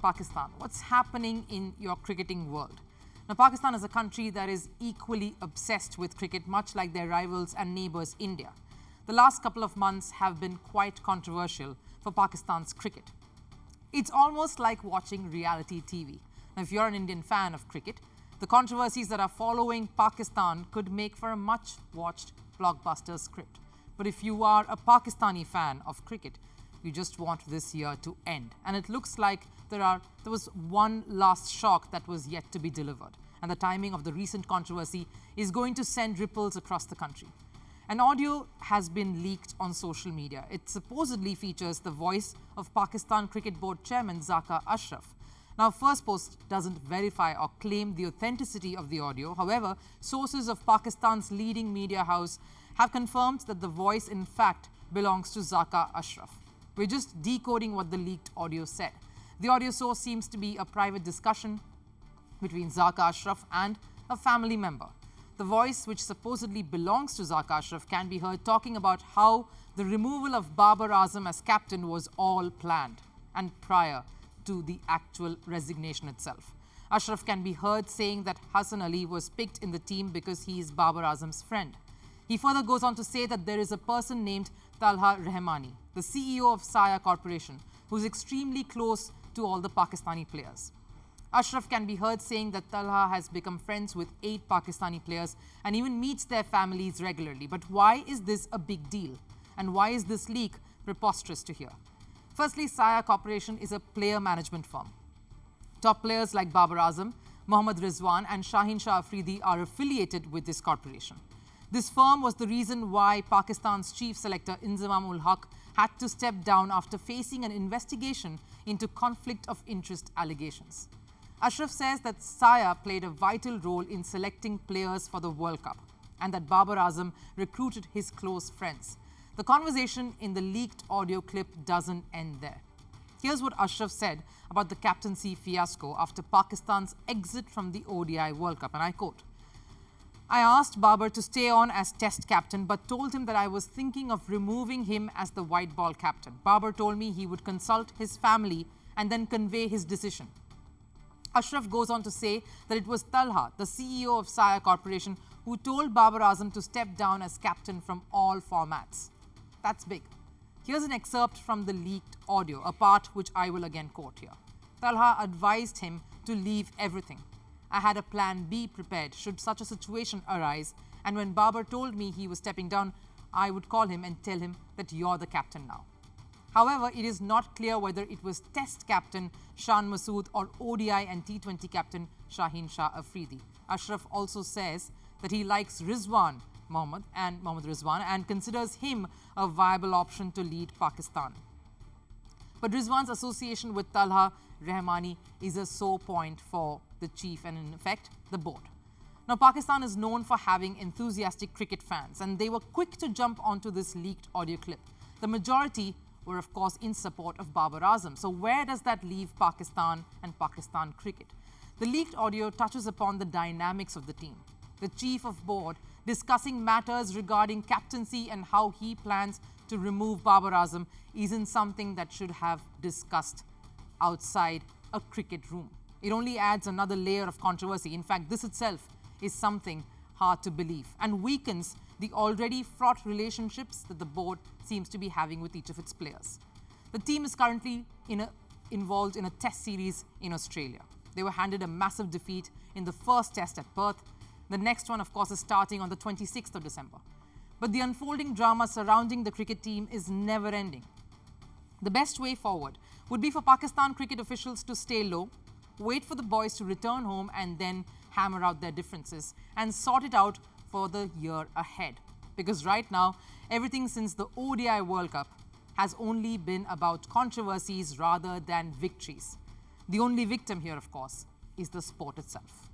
Pakistan. What's happening in your cricketing world? Now, Pakistan is a country that is equally obsessed with cricket, much like their rivals and neighbours, India. The last couple of months have been quite controversial for Pakistan's cricket. It's almost like watching reality TV. Now, if you're an Indian fan of cricket, the controversies that are following Pakistan could make for a much-watched blockbuster script. But if you are a Pakistani fan of cricket, you just want this year to end. And it looks like there was one last shock that was yet to be delivered. And the timing of the recent controversy is going to send ripples across the country. An audio has been leaked on social media. It supposedly features the voice of Pakistan Cricket Board Chairman Zaka Ashraf. Now, Firstpost doesn't verify or claim the authenticity of the audio. However, sources of Pakistan's leading media house have confirmed that the voice, in fact, belongs to Zaka Ashraf. We're just decoding what the leaked audio said. The audio source seems to be a private discussion between Zaka Ashraf and a family member. The voice, which supposedly belongs to Zaka Ashraf, can be heard talking about how the removal of Babar Azam as captain was all planned and prior to the actual resignation itself. Ashraf can be heard saying that Hassan Ali was picked in the team because he is Babar Azam's friend. He further goes on to say that there is a person named Talha Rahmani, the CEO of Saya Corporation, who is extremely close to all the Pakistani players. Ashraf can be heard saying that Talha has become friends with 8 Pakistani players and even meets their families regularly. But why is this a big deal? And why is this leak preposterous to hear? Firstly, Saya Corporation is a player management firm. Top players like Babar Azam, Mohammad Rizwan and Shaheen Shah Afridi are affiliated with this corporation. This firm was the reason why Pakistan's chief selector Inzamam-ul Haq had to step down after facing an investigation into conflict of interest allegations. Ashraf says that Saya played a vital role in selecting players for the World Cup and that Babar Azam recruited his close friends. The conversation in the leaked audio clip doesn't end there. Here's what Ashraf said about the captaincy fiasco after Pakistan's exit from the ODI World Cup, and I quote, "I asked Babar to stay on as test captain but told him that I was thinking of removing him as the white ball captain. Babar told me he would consult his family and then convey his decision." Ashraf goes on to say that it was Talha, the CEO of Saya Corporation, who told Babar Azam to step down as captain from all formats. That's big. Here's an excerpt from the leaked audio, a part which I will again quote here. Talha advised him to leave everything. "I had a plan B prepared should such a situation arise, and when Babar told me he was stepping down, I would call him and tell him that you're the captain now." However, it is not clear whether it was Test captain Shan Masood or ODI and T20 captain Shaheen Shah Afridi. Ashraf also says that he likes Mohammad Rizwan and considers him a viable option to lead Pakistan. But Rizwan's association with Talha Rahmani is a sore point for the chief and, in effect, the board. Now, Pakistan is known for having enthusiastic cricket fans, and they were quick to jump onto this leaked audio clip. The majority were, of course, in support of Babar Azam. So where does that leave Pakistan and Pakistan cricket? The leaked audio touches upon the dynamics of the team. The chief of board discussing matters regarding captaincy and how he plans to remove Babar Azam isn't something that should have discussed outside a cricket room. It only adds another layer of controversy. In fact, this itself is something hard to believe and weakens the already fraught relationships that the board seems to be having with each of its players. The team is currently involved in a test series in Australia. They were handed a massive defeat in the first test at Perth. The next one, of course, is starting on the 26th of December. But the unfolding drama surrounding the cricket team is never ending. The best way forward would be for Pakistan cricket officials to stay low, wait for the boys to return home and then hammer out their differences and sort it out for the year ahead. Because right now, everything since the ODI World Cup has only been about controversies rather than victories. The only victim here, of course, is the sport itself.